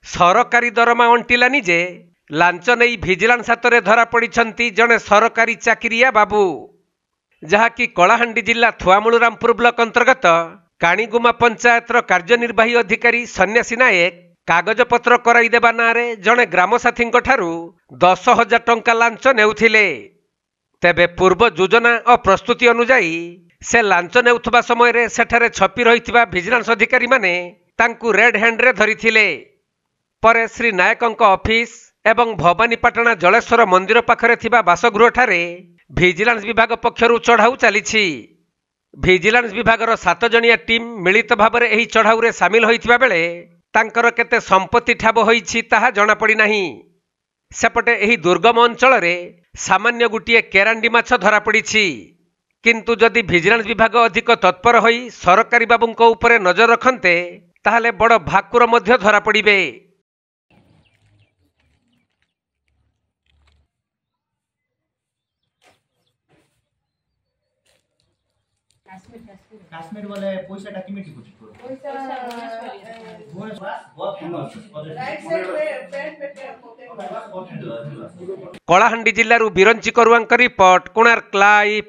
सरकारी दरमा अंटिलानी जे लांच नहीं भिजिलांस हाथ में धरा पड़ी जड़े सरकारी चाकरिया बाबू जहाँकि कलाहांडी जिला थुआमूल रामपुर ब्लॉक अंतर्गत काणीगुमा पंचायतर कार्यनिर्वाही अधिकारी सन्यासी नायक कागजपत्र कराइदेवा नारे जड़े ग्रामसाथी 10,000 टंका लांच नेउथिले। तेबे पूर्व योजना और प्रस्तुति अनुजाई से लांच नेउथबा समय रे सेठारे छपी रहिथिबा भिजिलांस अधिकारी माने तांकू रेड हैंड रे धरिथिले। परे श्री नायकंक ऑफिस एवं भवानीपाटना जलेश्वर मंदिर पाखरे थिबा बासगृह ठारे भिजिलांस विभाग पक्षरु चढ़ाऊ चलीछि। भिजिलांस विभागर 7 जणिया टीम मिलित भाबरे एही चढ़ाऊ रे शामिल होइथिबा बेले तांकर केते संपत्ति ठाब होइछि ताहा जणा पड़ी नाही। सेपटे एही दुर्गम अंचल रे सामान्य गुटिए केरांडी माछ धरा पड़िछि। किंतु जदि भिजिलांस विभाग अधिक तत्पर होई सरकारी बाबूंको उपरे नजर रखन्ते ताहले बड़ भाकुर मध्य धरा पड़िबे। काश्मीर वाले पैसा टा किमिति डिपॉजिट करो कलाहांडी जिल्लारू बिरंची करुआंक रिपोर्ट कोणार्क लाइव।